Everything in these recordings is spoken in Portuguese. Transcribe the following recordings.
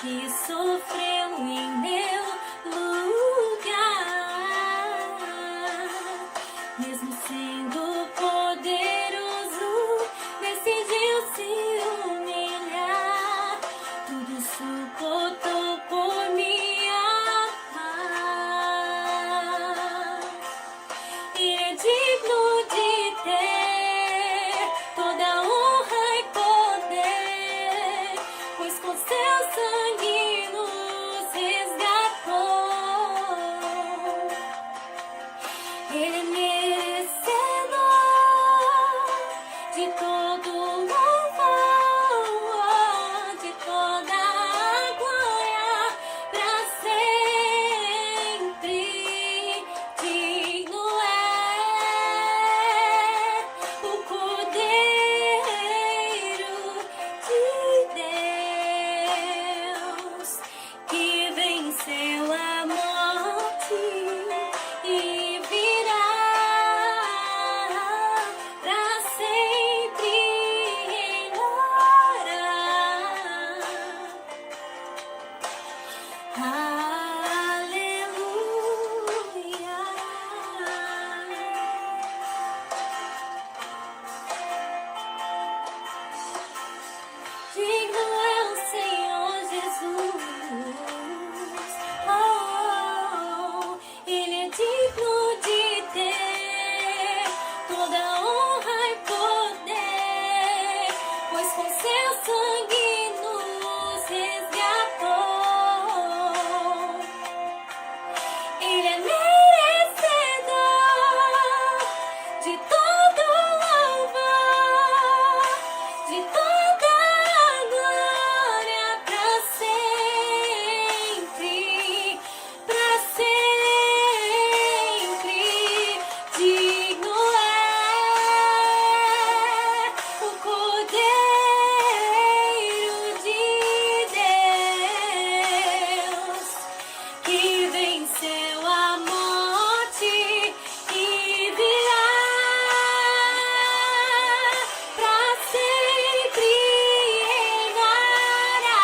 que sofreu em meu lugar, mesmo sendo poderoso, decidiu se humilhar, tudo suportou por me amar. Ele é digno de ter toda a honra e poder, pois com seu sangue nos resgatou. Ele é merecedor de todo louvor, de toda a glória pra sempre. Digno é o Cordeiro de Deus, que venceu a morte e virá pra sempre reinar. Aleluia. Digno é o Senhor Jesus. Oh, Ele é digno de ter toda a honra e poder, pois com seu sangue nos resgatou. Ele é merecedor de todo louvor, de toda a glória pra sempre, pra sempre. Digno é o Cordeiro de Deus, que venceu a morte e virá pra sempre reinará,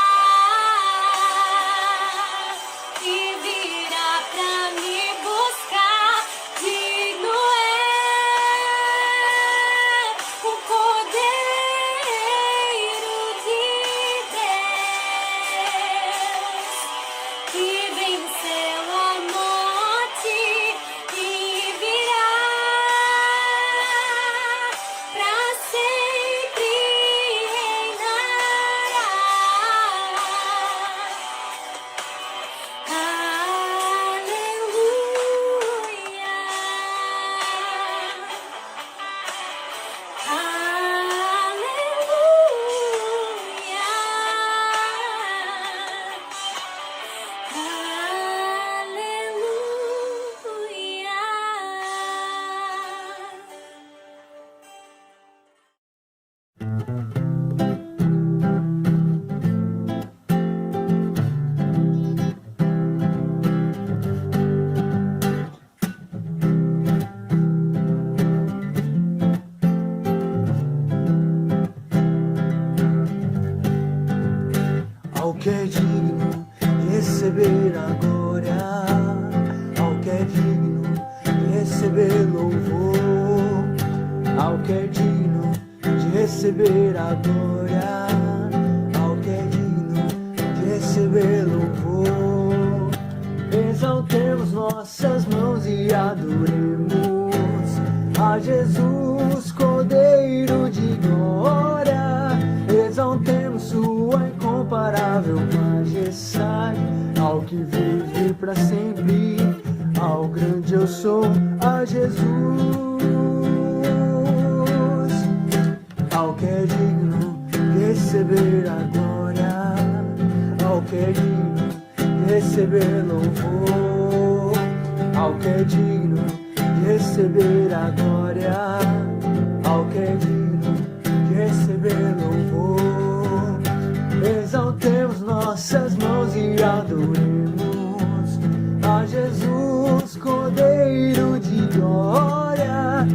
e virá pra me buscar. Digno é o Cordeiro de Deus, que venceu a morte e virá pra sempre reinará. Ao que é digno de receber a glória, ao que é digno de receber louvor, ao que é digno de receber a glória, ao que é digno de receber louvor. Exaltemos nossas mãos e adoremos a Jesus, Cordeiro de glória. Exaltemos sua incomparável majestade, ao que vive para sempre, ao grande eu sou, a Jesus. Ao que é digno de receber a glória, ao que é digno de receber louvor, ao que é digno de receber a glória, ao que é digno de receber louvor. Exaltemos nossas mãos e adoremos a Jesus, Cordeiro de glória.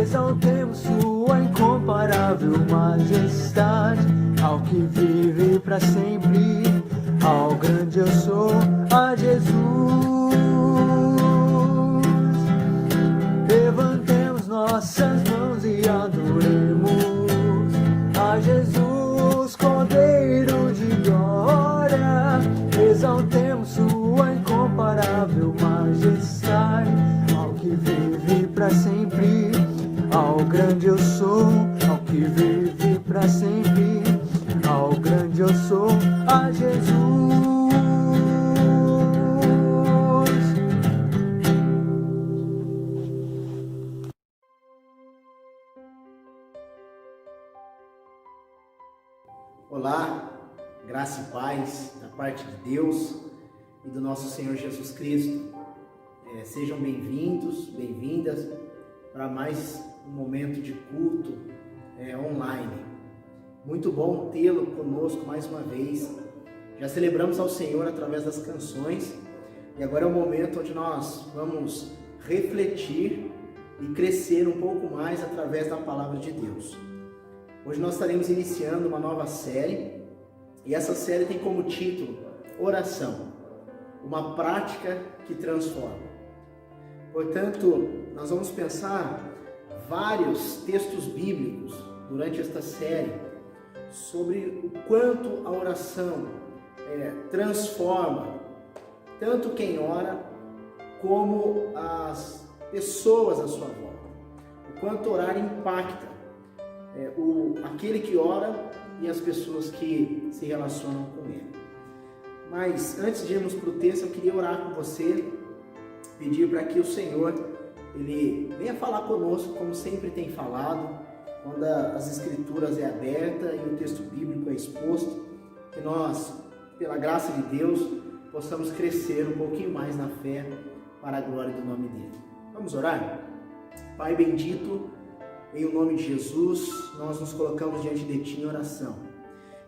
Exaltemos sua incomparável majestade, ao que vive para sempre, ao grande eu sou, a Jesus. Levantemos nossas mãos e adoremos a Jesus, Cordeiro de glória. Exaltemos sua incomparável majestade, ao que vive para sempre, ao grande eu sou, ao que vive para sempre, ao grande eu sou, a Jesus. Olá, graça e paz da parte de Deus e do nosso Senhor Jesus Cristo. Sejam bem-vindos, bem-vindas para mais um momento de culto online. Muito bom tê-lo conosco mais uma vez. Já celebramos ao Senhor através das canções e agora é o momento onde nós vamos refletir e crescer um pouco mais através da palavra de Deus. Hoje nós estaremos iniciando uma nova série e essa série tem como título Oração, uma prática que transforma. Portanto, nós vamos pensar vários textos bíblicos durante esta série sobre o quanto a oração transforma tanto quem ora como as pessoas à sua volta. O quanto orar impacta aquele que ora e as pessoas que se relacionam com ele. Mas antes de irmos para o texto, eu queria orar com você, pedir para que o Senhor Ele venha falar conosco, como sempre tem falado, quando as Escrituras é aberta e o texto bíblico é exposto, que nós, pela graça de Deus, possamos crescer um pouquinho mais na fé para a glória do nome dele. Vamos orar? Pai bendito, em o nome de Jesus, nós nos colocamos diante de Ti em oração,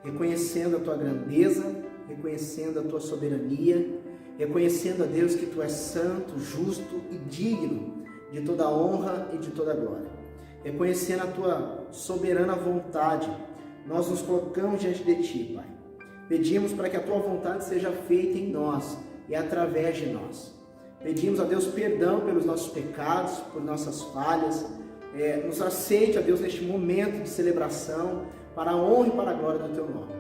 reconhecendo a Tua grandeza, reconhecendo a Tua soberania, reconhecendo a Deus que Tu és santo, justo e digno de toda honra e de toda glória. Reconhecendo a Tua soberana vontade, nós nos colocamos diante de Ti, Pai. Pedimos para que a Tua vontade seja feita em nós e através de nós. Pedimos a Deus perdão pelos nossos pecados, por nossas falhas. Nos aceite, a Deus, neste momento de celebração, para a honra e para a glória do Teu nome.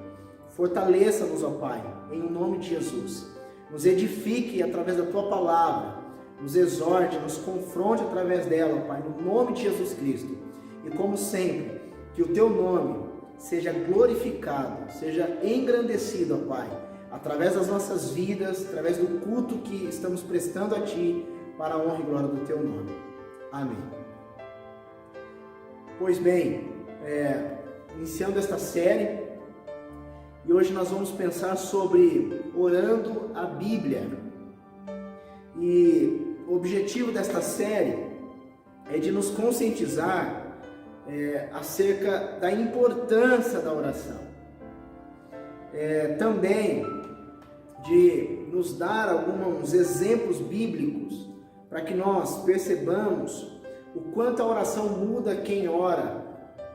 Fortaleça-nos, ó Pai, em nome de Jesus. Nos edifique através da Tua palavra, nos exorte, nos confronte através dela, ó Pai, no nome de Jesus Cristo. E como sempre, que o Teu nome seja glorificado, seja engrandecido, ó Pai, através das nossas vidas, através do culto que estamos prestando a Ti, para a honra e glória do Teu nome. Amém. Pois bem, iniciando esta série, e hoje nós vamos pensar sobre orando a Bíblia. E o objetivo desta série é de nos conscientizar acerca da importância da oração. Também de nos dar alguns exemplos bíblicos para que nós percebamos o quanto a oração muda quem ora,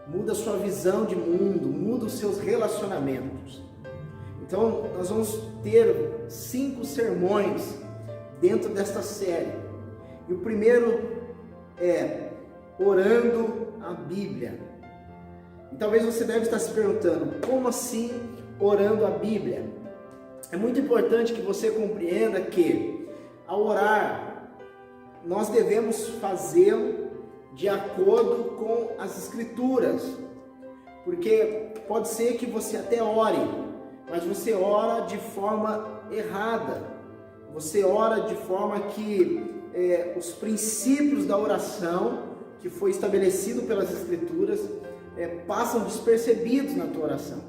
muda a sua visão de mundo, muda os seus relacionamentos. Então, nós vamos ter 5 sermões dentro desta série. E o primeiro é orando a Bíblia. E talvez você deve estar se perguntando, como assim orando a Bíblia? É muito importante que você compreenda que, ao orar, nós devemos fazê-lo de acordo com as Escrituras, porque pode ser que você até ore, mas você ora de forma errada, você ora de forma que os princípios da oração, que foi estabelecido pelas Escrituras, passam despercebidos na tua oração.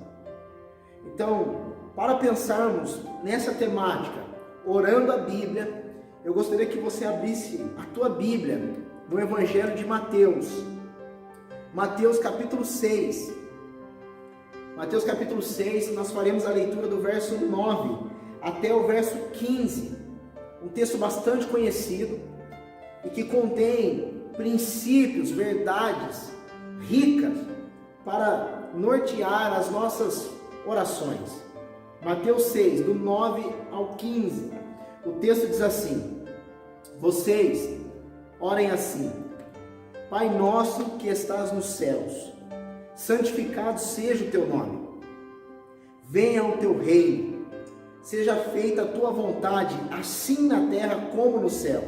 Então, para pensarmos nessa temática, orando a Bíblia, eu gostaria que você abrisse a tua Bíblia no Evangelho de Mateus. Mateus capítulo 6. Mateus capítulo 6, nós faremos a leitura do verso 9 até o verso 15. Um texto bastante conhecido e que contém princípios, verdades ricas para nortear as nossas orações. Mateus 6, do 9 ao 15. O texto diz assim: vocês orem assim: Pai nosso que estás nos céus, santificado seja o teu nome. Venha o teu reino. Seja feita a tua vontade, assim na terra como no céu.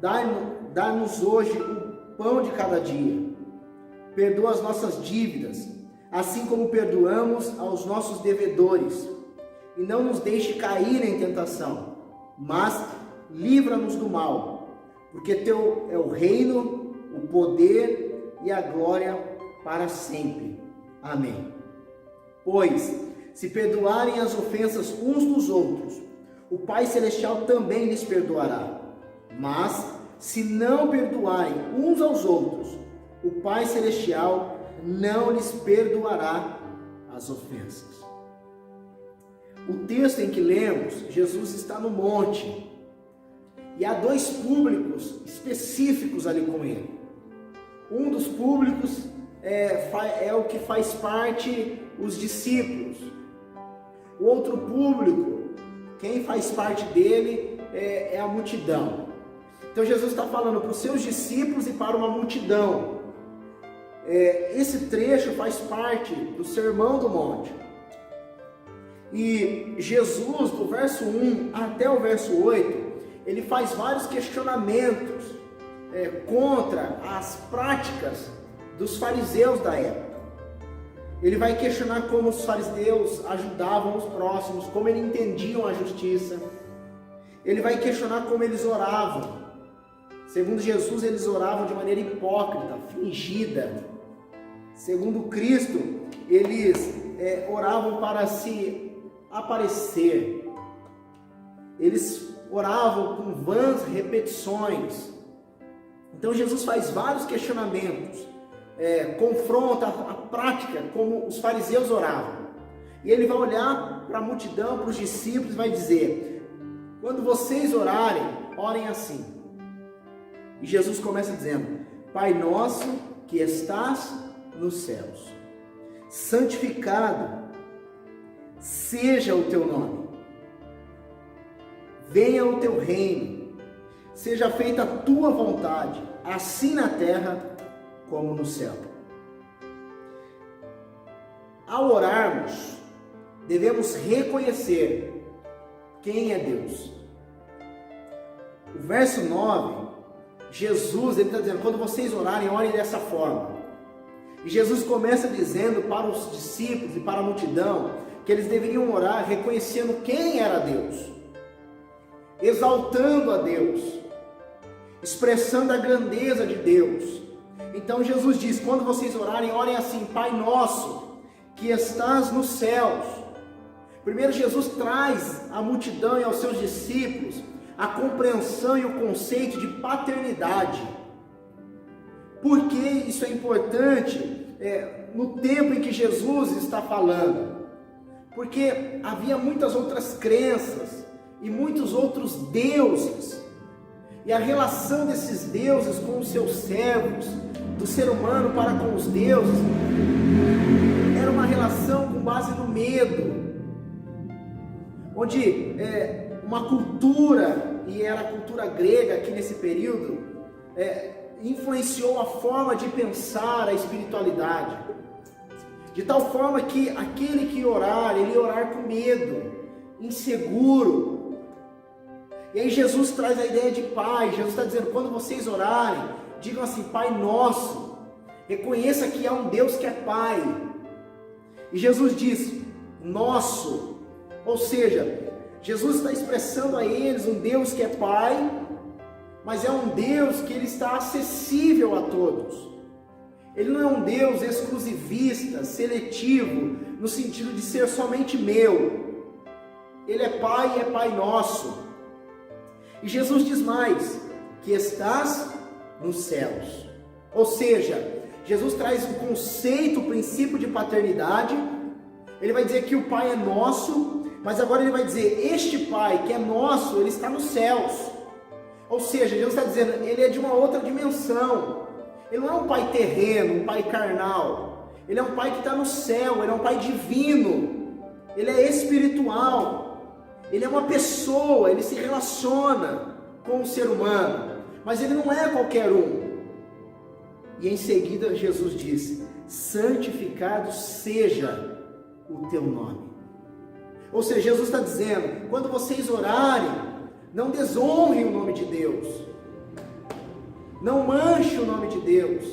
Dá-nos hoje o pão de cada dia. Perdoa as nossas dívidas, assim como perdoamos aos nossos devedores. E não nos deixe cair em tentação, mas livra-nos do mal. Porque teu é o reino, o poder e a glória para sempre. Amém. Pois, se perdoarem as ofensas uns dos outros, o Pai Celestial também lhes perdoará. Mas, se não perdoarem uns aos outros, o Pai Celestial não lhes perdoará as ofensas. O texto em que lemos, Jesus está no monte, e há dois públicos específicos ali com ele. Um dos públicos é o que faz parte os discípulos. O outro público, quem faz parte dele é a multidão. Então Jesus está falando para os seus discípulos e para uma multidão. Esse trecho faz parte do Sermão do Monte. E Jesus, do verso 1 até o verso 8, ele faz vários questionamentos contra as práticas dos fariseus da época. Ele vai questionar como os fariseus ajudavam os próximos, como eles entendiam a justiça. Ele vai questionar como eles oravam. Segundo Jesus, eles oravam de maneira hipócrita, fingida. Segundo Cristo, eles oravam para se aparecer. Eles oravam com vãs repetições. Então Jesus faz vários questionamentos, confronta a prática como os fariseus oravam. E ele vai olhar para a multidão, para os discípulos e vai dizer: quando vocês orarem, orem assim. E Jesus começa dizendo: Pai nosso que estás nos céus, santificado seja o teu nome. Venha o teu reino, seja feita a tua vontade, assim na terra como no céu. Ao orarmos, devemos reconhecer quem é Deus. O verso 9, Jesus está dizendo: quando vocês orarem, orem dessa forma. E Jesus começa dizendo para os discípulos e para a multidão que eles deveriam orar reconhecendo quem era Deus, exaltando a Deus, expressando a grandeza de Deus. Então Jesus diz: quando vocês orarem, orem assim: Pai nosso que estás nos céus. Primeiro Jesus traz à multidão e aos seus discípulos a compreensão e o conceito de paternidade. Por que isso é importante no tempo em que Jesus está falando? Porque havia muitas outras crenças e muitos outros deuses. E a relação desses deuses com os seus servos, do ser humano para com os deuses, era uma relação com base no medo, onde uma cultura, e era a cultura grega aqui nesse período, influenciou a forma de pensar a espiritualidade, de tal forma que aquele que orar, ele ia orar com medo, inseguro. E aí Jesus traz a ideia de Pai. Jesus está dizendo: quando vocês orarem, digam assim: Pai nosso. Reconheça que há um Deus que é Pai. E Jesus diz: nosso. Ou seja, Jesus está expressando a eles um Deus que é Pai, mas é um Deus que ele está acessível a todos. Ele não é um Deus exclusivista, seletivo, no sentido de ser somente meu. Ele é Pai e é Pai nosso. E Jesus diz mais: que estás nos céus. Ou seja, Jesus traz o conceito, o princípio de paternidade. Ele vai dizer que o Pai é nosso, mas agora ele vai dizer: este Pai que é nosso, ele está nos céus. Ou seja, Jesus está dizendo, ele é de uma outra dimensão. Ele não é um Pai terreno, um Pai carnal. Ele é um Pai que está no céu, ele é um Pai divino. ele é espiritual, ele é uma pessoa, ele se relaciona com o ser humano, mas ele não é qualquer um. E em seguida Jesus disse: santificado seja o teu nome. Ou seja, Jesus está dizendo, quando vocês orarem, não desonrem o nome de Deus, não manchem o nome de Deus,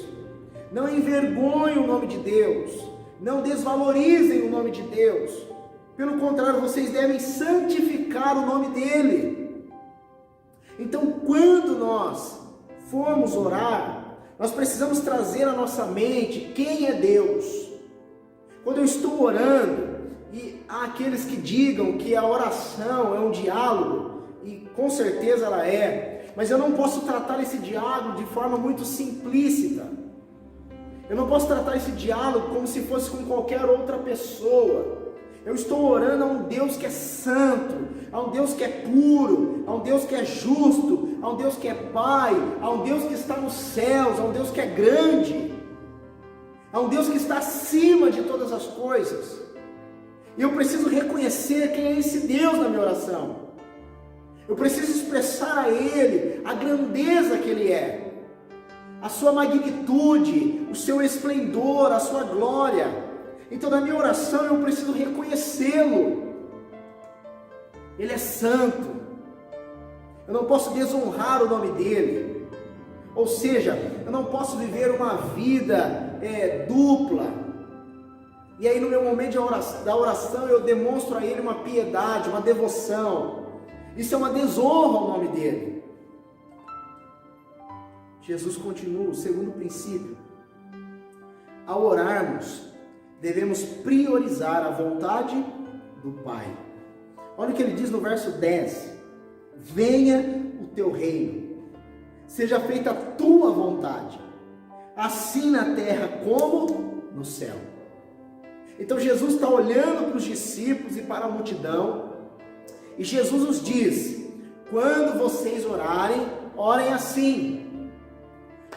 não envergonhem o nome de Deus, não desvalorizem o nome de Deus. Pelo contrário, vocês devem santificar o nome dele. Então, quando nós formos orar, nós precisamos trazer à nossa mente quem é Deus. Quando eu estou orando, e há aqueles que digam que a oração é um diálogo, e com certeza ela é, mas eu não posso tratar esse diálogo de forma muito simplícita. Eu não posso tratar esse diálogo como se fosse com qualquer outra pessoa. Eu estou orando a um Deus que é santo, a um Deus que é puro, a um Deus que é justo, a um Deus que é Pai, a um Deus que está nos céus, a um Deus que é grande, a um Deus que está acima de todas as coisas. E eu preciso reconhecer quem é esse Deus na minha oração. Eu preciso expressar a Ele a grandeza que Ele é, a sua magnitude, o seu esplendor, a sua glória. Então na minha oração eu preciso reconhecê-lo. Ele é santo. Eu não posso desonrar o nome dele. Ou seja, eu não posso viver uma vida dupla. E aí no meu momento da oração eu demonstro a ele uma piedade, uma devoção. Isso é uma desonra ao nome dele. Jesus continua, o segundo princípio. Ao orarmos, devemos priorizar a vontade do Pai. Olha o que ele diz no verso 10. Venha o teu reino, seja feita a tua vontade, assim na terra como no céu. Então Jesus está olhando para os discípulos e para a multidão, e Jesus nos diz: quando vocês orarem, orem assim: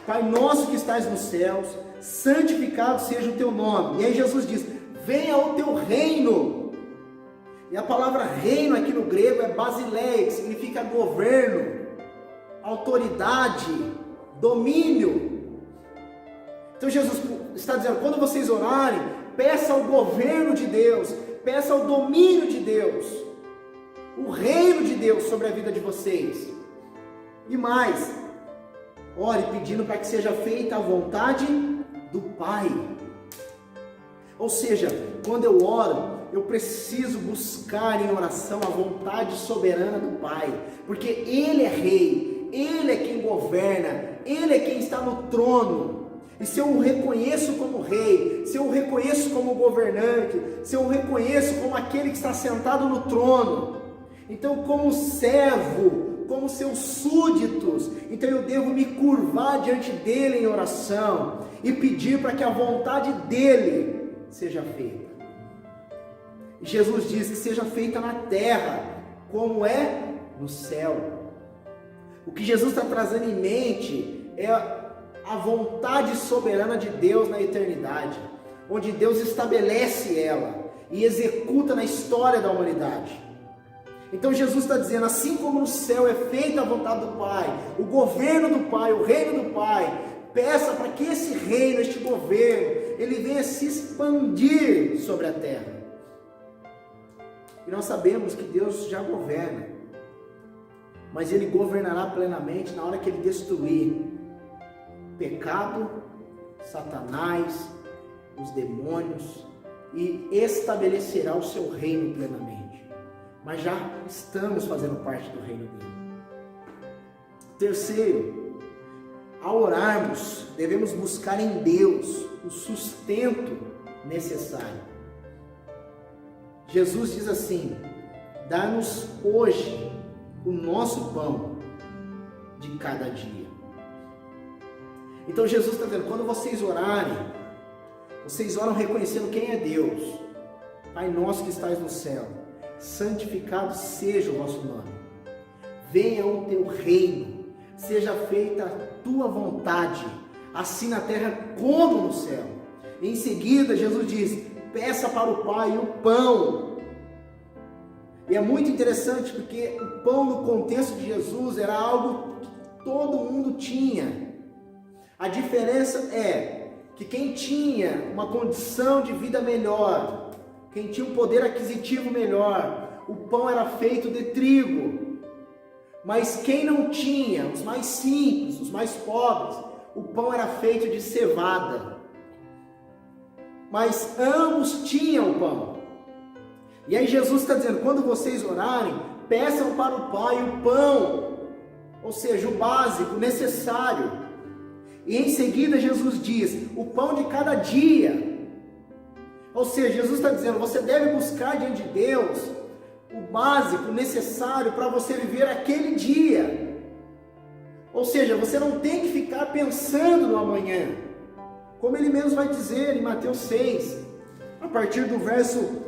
Pai nosso que estás nos céus, santificado seja o teu nome. E aí Jesus diz: venha o teu reino. E a palavra reino aqui no grego é basileia, que significa governo, autoridade, domínio. Então Jesus está dizendo: quando vocês orarem, peça ao governo de Deus, peça ao domínio de Deus, o reino de Deus sobre a vida de vocês. E mais, ore pedindo para que seja feita a vontade do Pai. Ou seja, quando eu oro, eu preciso buscar em oração a vontade soberana do Pai, porque Ele é Rei, Ele é quem governa, Ele é quem está no trono. E se eu o reconheço como Rei, se eu o reconheço como governante, se eu o reconheço como aquele que está sentado no trono, então como servo, como seus súditos, então eu devo me curvar diante dele em oração e pedir para que a vontade dele seja feita. Jesus diz que seja feita na terra, como é no céu. O que Jesus está trazendo em mente é a vontade soberana de Deus na eternidade, onde Deus estabelece ela e executa na história da humanidade. Então Jesus está dizendo: assim como no céu é feita a vontade do Pai, o governo do Pai, o reino do Pai, peça para que esse reino, este governo, ele venha se expandir sobre a terra. E nós sabemos que Deus já governa, mas Ele governará plenamente na hora que Ele destruir o pecado, Satanás, os demônios, e estabelecerá o seu reino plenamente. Mas já estamos fazendo parte do reino dele. Terceiro, ao orarmos, devemos buscar em Deus o sustento necessário. Jesus diz assim: dá-nos hoje o nosso pão de cada dia. Então Jesus está dizendo: quando vocês orarem, vocês oram reconhecendo quem é Deus. Pai nosso que estás no céu, santificado seja o vosso nome. Venha o teu reino, seja feita a tua vontade, assim na terra como no céu. Em seguida Jesus diz: peça para o Pai o pão E é muito interessante porque o pão no contexto de Jesus era algo que todo mundo tinha. A diferença é que quem tinha uma condição de vida melhor, quem tinha um poder aquisitivo melhor, o pão era feito de trigo. Mas quem não tinha, os mais simples, os mais pobres, o pão era feito de cevada. Mas ambos tinham o pão. E aí Jesus está dizendo, quando vocês orarem, peçam para o Pai o pão, ou seja, o básico, necessário. E em seguida Jesus diz, o pão de cada dia. Ou seja, Jesus está dizendo, você deve buscar diante de Deus o básico, necessário para você viver aquele dia. Ou seja, você não tem que ficar pensando no amanhã. Como ele mesmo vai dizer em Mateus 6, a partir do verso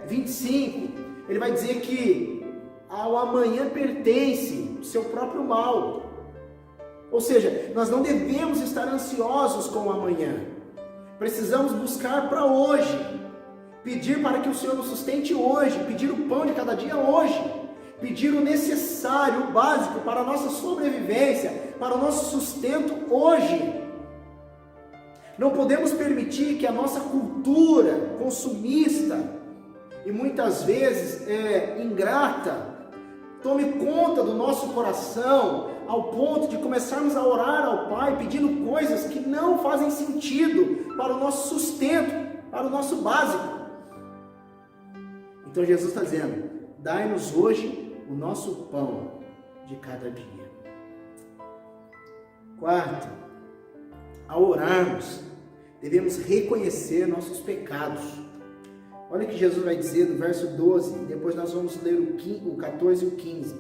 25, ele vai dizer que ao amanhã pertence o seu próprio mal. Ou seja, nós não devemos estar ansiosos com o amanhã. Precisamos buscar para hoje, pedir para que o Senhor nos sustente hoje, pedir o pão de cada dia hoje, pedir o necessário, o básico para a nossa sobrevivência, para o nosso sustento hoje. Não podemos permitir que a nossa cultura consumista e muitas vezes ingrata tome conta do nosso coração ao ponto de começarmos a orar ao Pai pedindo coisas que não fazem sentido para o nosso sustento, para o nosso básico. Então Jesus está dizendo, dai-nos hoje o nosso pão de cada dia. Quarto, ao orarmos, devemos reconhecer nossos pecados. Olha o que Jesus vai dizer no verso 12, depois nós vamos ler o 14 e o 15.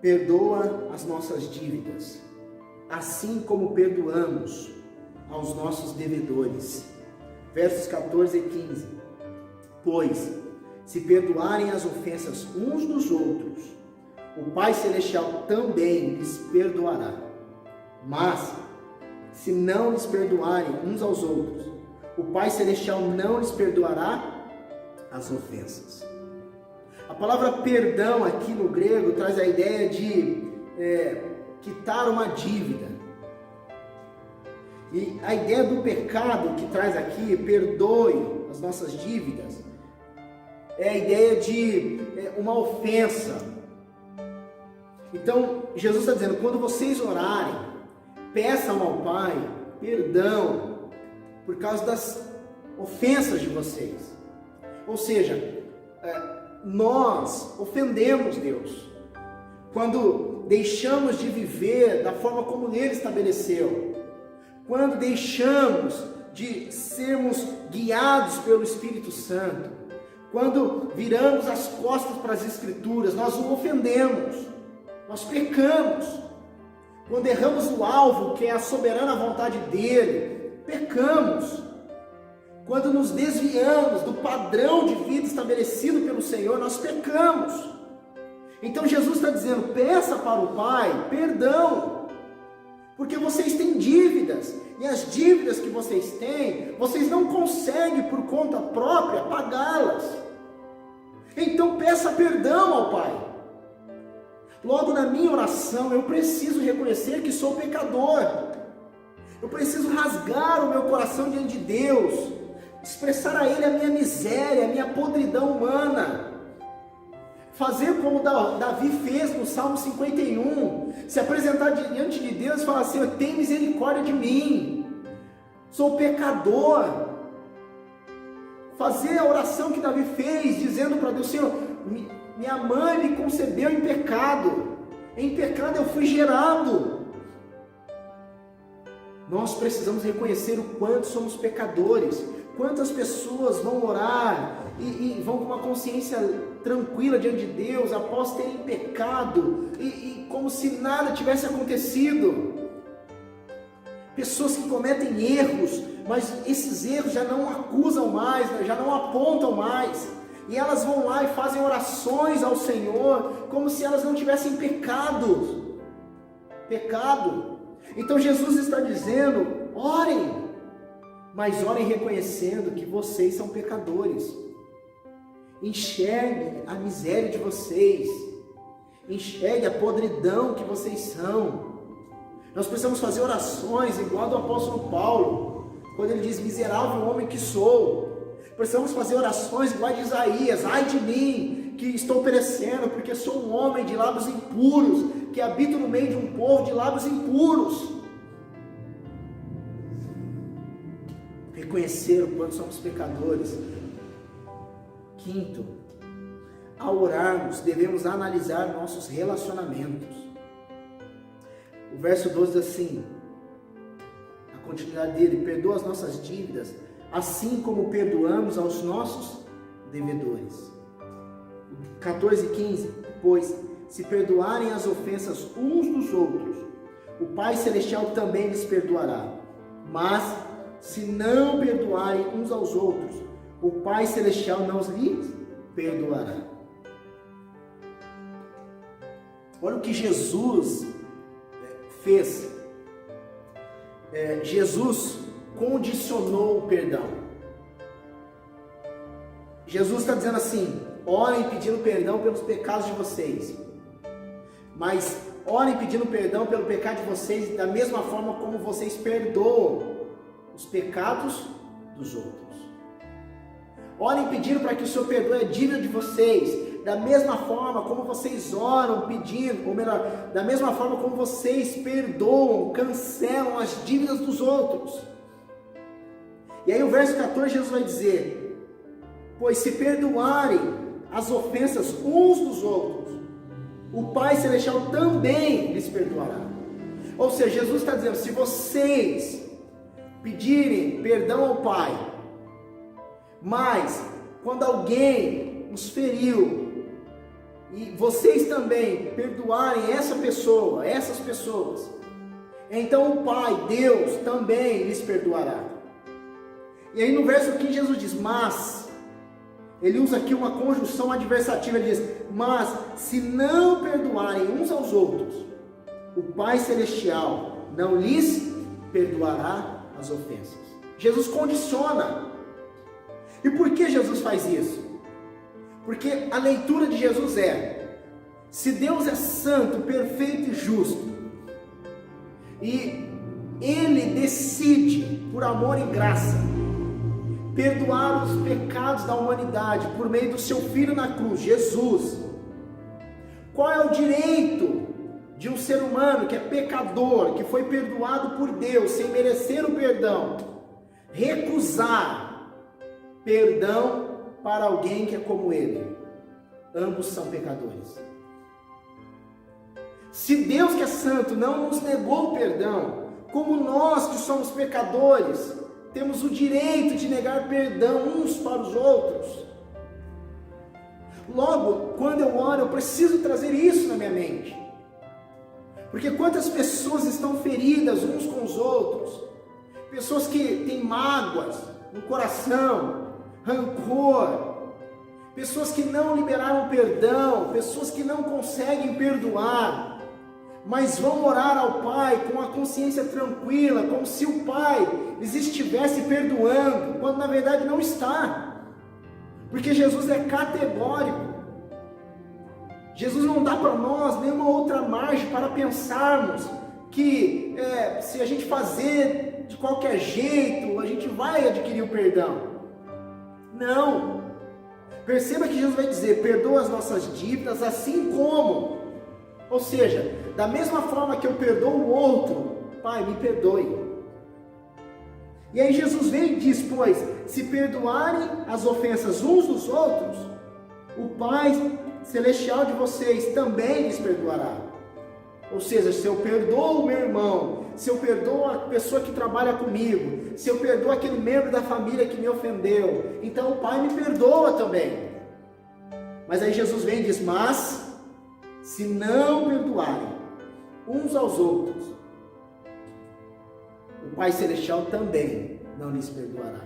Perdoa as nossas dívidas, assim como perdoamos aos nossos devedores. Versos 14 e 15. Pois, se perdoarem as ofensas uns dos outros, o Pai Celestial também lhes perdoará. Mas, se não lhes perdoarem uns aos outros, o Pai Celestial não lhes perdoará as ofensas. A palavra perdão aqui no grego traz a ideia de quitar uma dívida. E a ideia do pecado que traz aqui, perdoe as nossas dívidas, é a ideia de uma ofensa. Então, Jesus está dizendo, quando vocês orarem, peçam ao Pai perdão por causa das ofensas de vocês. Ou seja, nós ofendemos Deus quando deixamos de viver da forma como Ele estabeleceu, quando deixamos de sermos guiados pelo Espírito Santo, quando viramos as costas para as Escrituras, nós o ofendemos, nós pecamos. Quando erramos o alvo, que é a soberana vontade dEle, pecamos. Quando nos desviamos do padrão de vida estabelecido pelo Senhor, nós pecamos. Então Jesus está dizendo, peça para o Pai perdão, porque vocês têm dívidas, e as dívidas que vocês têm, vocês não conseguem por conta própria pagá-las. Então peça perdão ao Pai. Logo na minha oração, eu preciso reconhecer que sou pecador. Eu preciso rasgar o meu coração diante de Deus, expressar a Ele a minha miséria, a minha podridão humana. Fazer como Davi fez no Salmo 51, se apresentar diante de Deus e falar assim, tem misericórdia de mim, sou pecador. Fazer a oração que Davi fez, dizendo para Deus, Senhor, minha mãe me concebeu em pecado eu fui gerado. Nós precisamos reconhecer o quanto somos pecadores. Quantas pessoas vão orar e vão com uma consciência tranquila diante de Deus após terem pecado e como se nada tivesse acontecido. Pessoas que cometem erros, mas esses erros já não acusam mais, já não apontam mais. E elas vão lá e fazem orações ao Senhor, como se elas não tivessem pecado. Então Jesus está dizendo, orem, mas orem reconhecendo que vocês são pecadores. Enxergue a miséria de vocês. Enxergue a podridão que vocês são. Nós precisamos fazer orações igual do apóstolo Paulo, quando ele diz: miserável homem que sou. Precisamos fazer orações igual de Isaías: ai de mim, que estou perecendo, porque sou um homem de lábios impuros, que habito no meio de um povo de lábios impuros. Reconhecer o quanto somos pecadores. Quinto, ao orarmos, devemos analisar nossos relacionamentos. O verso 12 diz assim, a continuidade dele: perdoa as nossas dívidas, assim como perdoamos aos nossos devedores. 14 e 15, pois se perdoarem as ofensas uns dos outros, o Pai Celestial também lhes perdoará. Mas se não perdoarem uns aos outros, o Pai Celestial não lhes perdoará. Olha o que Jesus fez. Jesus condicionou o perdão. Jesus está dizendo assim: orem pedindo perdão pelos pecados de vocês, mas orem pedindo perdão pelo pecado de vocês da mesma forma como vocês perdoam os pecados dos outros. Orem pedindo para que o Senhor perdoe a dívida de vocês, da mesma forma como vocês oram pedindo, ou melhor, da mesma forma como vocês perdoam, cancelam as dívidas dos outros. E aí o verso 14, Jesus vai dizer: pois se perdoarem as ofensas uns dos outros, o Pai Celestial também lhes perdoará. Ou seja, Jesus está dizendo: se vocês pedirem perdão ao Pai, mas quando alguém nos feriu, e vocês também perdoarem essa pessoa, essas pessoas, então o Pai, Deus, também lhes perdoará. E aí no verso 15 Jesus diz: mas, ele usa aqui uma conjunção adversativa, ele diz: mas se não perdoarem uns aos outros, o Pai Celestial não lhes perdoará as ofensas. Jesus condiciona. E por que Jesus faz isso? Porque a leitura de Jesus é: se Deus é santo, perfeito e justo, e Ele decide, por amor e graça, perdoar os pecados da humanidade por meio do seu Filho na cruz, Jesus, qual é o direito de um ser humano que é pecador, que foi perdoado por Deus sem merecer o perdão, recusar perdão para alguém que é como ele? Ambos são pecadores. Se Deus, que é santo, não nos negou o perdão, como nós que somos pecadores temos o direito de negar perdão uns para os outros? Logo, quando eu oro, eu preciso trazer isso na minha mente, porque quantas pessoas estão feridas uns com os outros, pessoas que têm mágoas no coração, rancor, pessoas que não liberaram perdão, pessoas que não conseguem perdoar, mas vão orar ao Pai com a consciência tranquila, como se o Pai lhes estivesse perdoando, quando na verdade não está, porque Jesus é categórico. Jesus não dá para nós nenhuma outra margem para pensarmos que se a gente fazer de qualquer jeito, a gente vai adquirir o perdão. Não. Perceba que Jesus vai dizer: perdoa as nossas dívidas assim como. Ou seja, da mesma forma que eu perdoo o outro, Pai, me perdoe. E aí Jesus vem e diz: pois se perdoarem as ofensas uns dos outros, o Pai Celestial de vocês também lhes perdoará. Ou seja, se eu perdoo o meu irmão, se eu perdoo a pessoa que trabalha comigo, se eu perdoo aquele membro da família que me ofendeu, então o Pai me perdoa também. Mas aí Jesus vem e diz: mas se não perdoarem uns aos outros, o Pai Celestial também não lhes perdoará.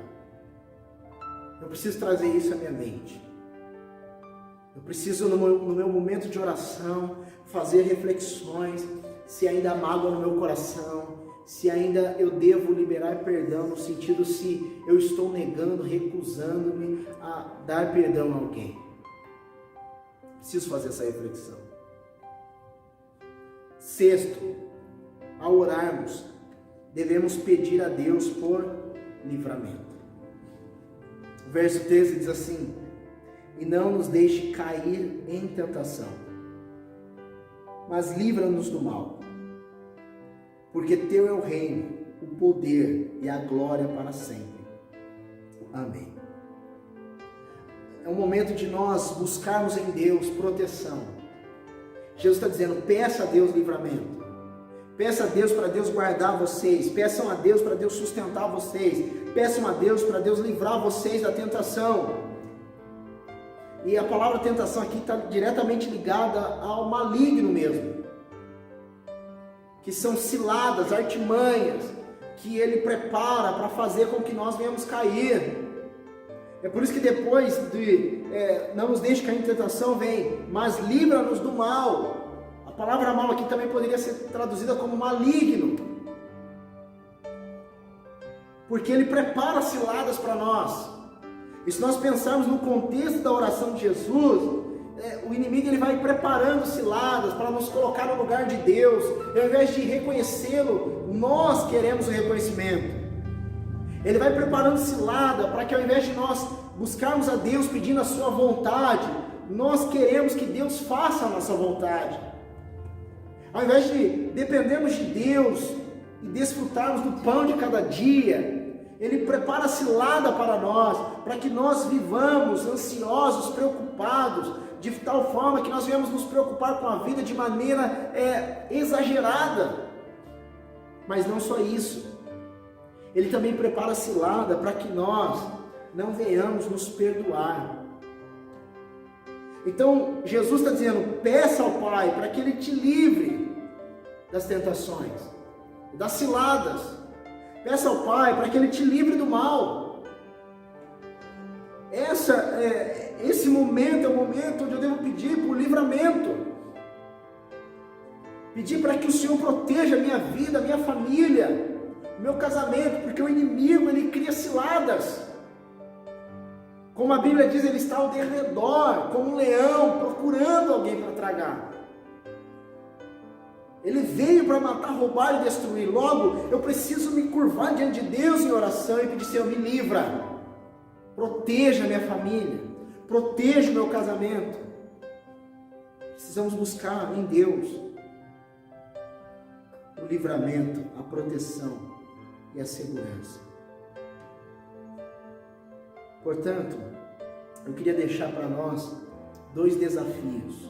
Eu preciso trazer isso à minha mente. Eu preciso, no meu momento de oração, fazer reflexões, se ainda há mágoa no meu coração, se ainda eu devo liberar perdão, no sentido se eu estou negando, recusando-me a dar perdão a alguém. Preciso fazer essa reflexão. Sexto, ao orarmos, devemos pedir a Deus por livramento. O verso 13 diz assim: e não nos deixe cair em tentação, mas livra-nos do mal, porque teu é o reino, o poder e a glória para sempre. Amém. É um momento de nós buscarmos em Deus proteção. Jesus está dizendo: peça a Deus livramento. Peça a Deus para Deus guardar vocês. Peçam a Deus para Deus sustentar vocês. Peçam a Deus para Deus livrar vocês da tentação. E a palavra tentação aqui está diretamente ligada ao maligno mesmo. Que são ciladas, artimanhas, que ele prepara para fazer com que nós venhamos cair. É por isso que depois de não nos deixe cair em tentação, vem, mas livra-nos do mal. A palavra mal aqui também poderia ser traduzida como maligno. Porque ele prepara ciladas para nós. E se nós pensarmos no contexto da oração de Jesus, o inimigo ele vai preparando ciladas para nos colocar no lugar de Deus. E ao invés de reconhecê-lo, nós queremos o reconhecimento. Ele vai preparando cilada para que ao invés de nós buscarmos a Deus pedindo a sua vontade, nós queremos que Deus faça a nossa vontade. Ao invés de dependermos de Deus e desfrutarmos do pão de cada dia, Ele prepara cilada para nós, para que nós vivamos ansiosos, preocupados, de tal forma que nós venhamos nos preocupar com a vida de maneira exagerada. Mas não só isso. Ele também prepara a cilada para que nós não venhamos nos perdoar. Então, Jesus está dizendo: peça ao Pai para que Ele te livre das tentações, das ciladas. Peça ao Pai para que Ele te livre do mal. Esse momento é o momento onde eu devo pedir por livramento. Pedir para que o Senhor proteja a minha vida, a minha família, meu casamento, porque o inimigo ele cria ciladas. Como a Bíblia diz, ele está ao derredor, como um leão, procurando alguém para tragar. Ele veio para matar, roubar e destruir. Logo, eu preciso me curvar diante de Deus em oração e pedir: Senhor, me livra. Proteja a minha família. Proteja o meu casamento. Precisamos buscar em Deus o livramento, a proteção e a segurança. Portanto, eu queria deixar para nós 2 desafios.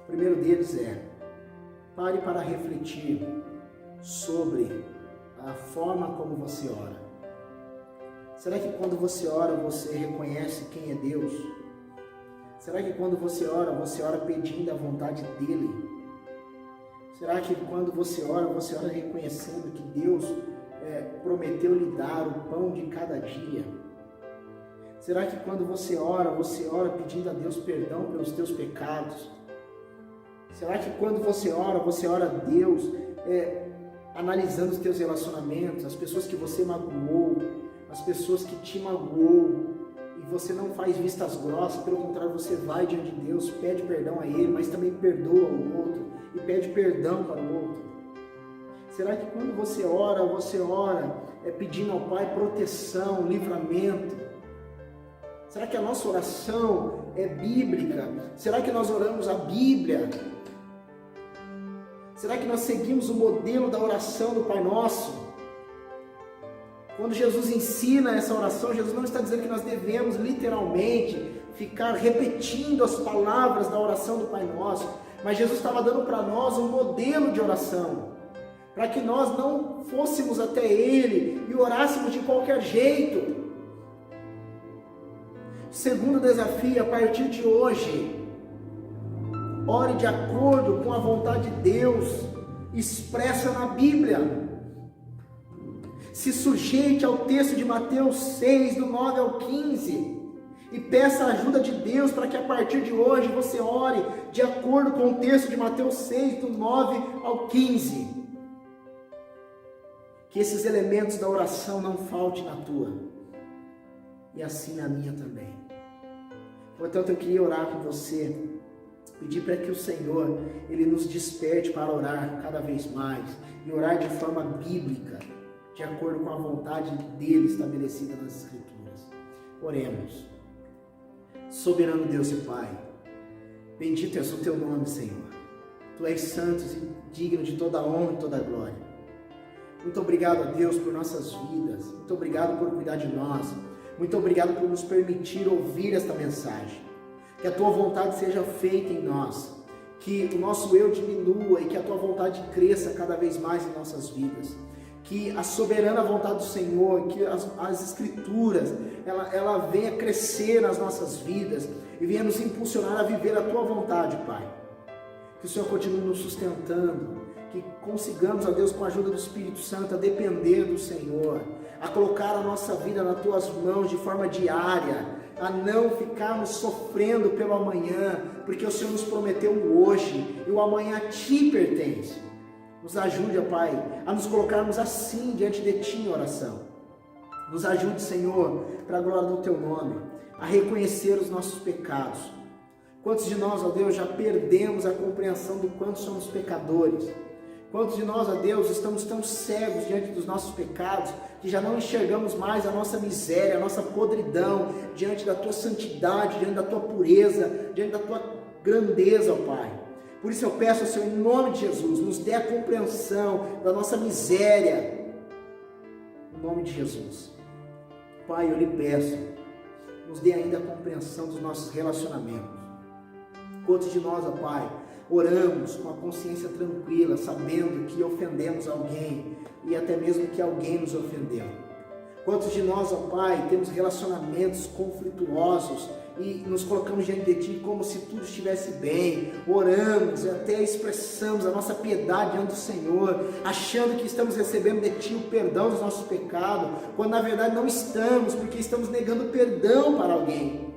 O primeiro deles é: pare para refletir sobre a forma como você ora. Será que quando você ora, você reconhece quem é Deus? Será que quando você ora pedindo a vontade dEle? Será que quando você ora reconhecendo que Deus prometeu lhe dar o pão de cada dia? Será que quando você ora pedindo a Deus perdão pelos teus pecados? Será que quando você ora a Deus analisando os teus relacionamentos, as pessoas que você magoou, as pessoas que te magoou, e você não faz vistas grossas, pelo contrário, você vai diante de Deus, pede perdão a Ele, mas também perdoa o outro e pede perdão para o outro? Será que quando você ora pedindo ao Pai proteção, livramento? Será que a nossa oração é bíblica? Será que nós oramos a Bíblia? Será que nós seguimos o modelo da oração do Pai Nosso? Quando Jesus ensina essa oração, Jesus não está dizendo que nós devemos literalmente ficar repetindo as palavras da oração do Pai Nosso, mas Jesus estava dando para nós um modelo de oração, para que nós não fôssemos até Ele e orássemos de qualquer jeito. Segundo desafio: a partir de hoje, ore de acordo com a vontade de Deus expressa na Bíblia. Se sujeite ao texto de Mateus 6, do 9 ao 15, e peça a ajuda de Deus para que a partir de hoje você ore de acordo com o texto de Mateus 6, do 9 ao 15. Que esses elementos da oração não faltem na tua, e assim na minha também. Portanto, eu queria orar com você, pedir para que o Senhor, Ele nos desperte para orar cada vez mais e orar de forma bíblica, de acordo com a vontade dEle estabelecida nas Escrituras. Oremos. Soberano Deus e Pai, bendito és o Teu nome, Senhor. Tu és santo e digno de toda honra e toda glória. Muito obrigado, a Deus, por nossas vidas. Muito obrigado por cuidar de nós. Muito obrigado por nos permitir ouvir esta mensagem. Que a Tua vontade seja feita em nós. Que o nosso eu diminua e que a Tua vontade cresça cada vez mais em nossas vidas. Que a soberana vontade do Senhor, que as Escrituras, ela venha crescer nas nossas vidas e venha nos impulsionar a viver a Tua vontade, Pai. Que o Senhor continue nos sustentando, que consigamos, ó Deus, com a ajuda do Espírito Santo, a depender do Senhor, a colocar a nossa vida nas Tuas mãos de forma diária, a não ficarmos sofrendo pelo amanhã, porque o Senhor nos prometeu o hoje e o amanhã a Ti pertence. Nos ajude, ó Pai, a nos colocarmos assim diante de Ti em oração. Nos ajude, Senhor, para a glória do Teu nome, a reconhecer os nossos pecados. Quantos de nós, ó Deus, já perdemos a compreensão do quanto somos pecadores? Quantos de nós, ó Deus, estamos tão cegos diante dos nossos pecados que já não enxergamos mais a nossa miséria, a nossa podridão diante da Tua santidade, diante da Tua pureza, diante da Tua grandeza, ó Pai. Por isso eu peço ao Senhor, em nome de Jesus, nos dê a compreensão da nossa miséria, em nome de Jesus. Pai, eu lhe peço, nos dê ainda a compreensão dos nossos relacionamentos. Quantos de nós, ó Pai, oramos com a consciência tranquila, sabendo que ofendemos alguém e até mesmo que alguém nos ofendeu? Quantos de nós, ó Pai, temos relacionamentos conflituosos e nos colocamos diante de Ti como se tudo estivesse bem, oramos e até expressamos a nossa piedade diante do Senhor, achando que estamos recebendo de Ti o perdão dos nossos pecados, quando na verdade não estamos, porque estamos negando perdão para alguém.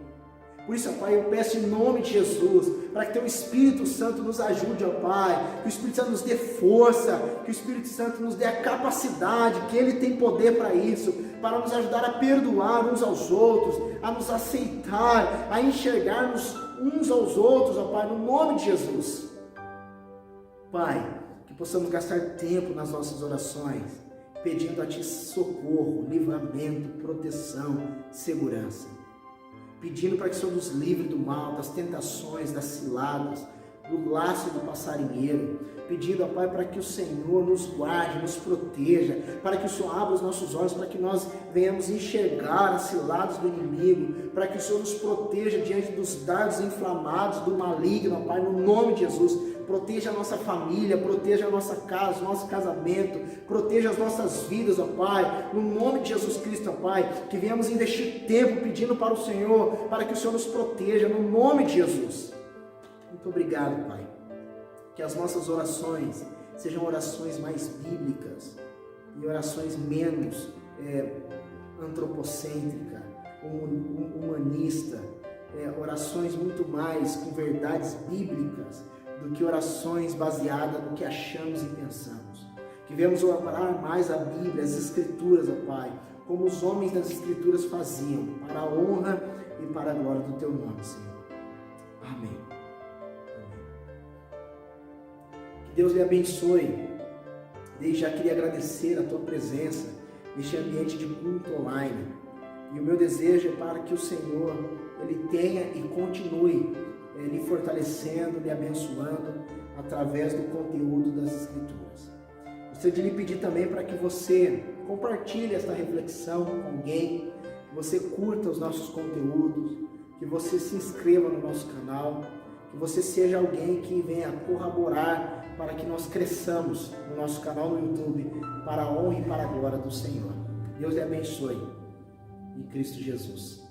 Por isso, ó Pai, eu peço em nome de Jesus, para que Teu Espírito Santo nos ajude, ó Pai, que o Espírito Santo nos dê força, que o Espírito Santo nos dê a capacidade, que Ele tem poder para isso, para nos ajudar a perdoar uns aos outros, a nos aceitar, a enxergarmos uns aos outros, ó Pai, no nome de Jesus. Pai, que possamos gastar tempo nas nossas orações, pedindo a Ti socorro, livramento, proteção, segurança. Pedindo para que o Senhor nos livre do mal, das tentações, das ciladas, do laço do passarinheiro. Pedindo, ó Pai, para que o Senhor nos guarde, nos proteja, para que o Senhor abra os nossos olhos, para que nós venhamos enxergar as ciladas do inimigo, para que o Senhor nos proteja diante dos dardos inflamados do maligno, ó Pai, no nome de Jesus. Proteja a nossa família, proteja a nossa casa, o nosso casamento, proteja as nossas vidas, ó Pai, no nome de Jesus Cristo, ó Pai, que venhamos investir tempo pedindo para o Senhor, para que o Senhor nos proteja, no nome de Jesus. Muito obrigado, Pai, que as nossas orações sejam orações mais bíblicas e orações menos antropocêntricas, humanista, orações muito mais com verdades bíblicas, do que orações baseadas no que achamos e pensamos. Que venhamos orar mais a Bíblia, as Escrituras, ó Pai, como os homens das Escrituras faziam, para a honra e para a glória do Teu nome, Senhor. Amém. Que Deus lhe abençoe. Desde já queria agradecer a Tua presença neste ambiente de culto online. E o meu desejo é para que o Senhor, Ele tenha e continue lhe fortalecendo, lhe abençoando através do conteúdo das Escrituras. Gostaria de lhe pedir também para que você compartilhe esta reflexão com alguém, que você curta os nossos conteúdos, que você se inscreva no nosso canal, que você seja alguém que venha corroborar para que nós cresçamos no nosso canal no YouTube, para a honra e para a glória do Senhor. Deus lhe abençoe. Em Cristo Jesus.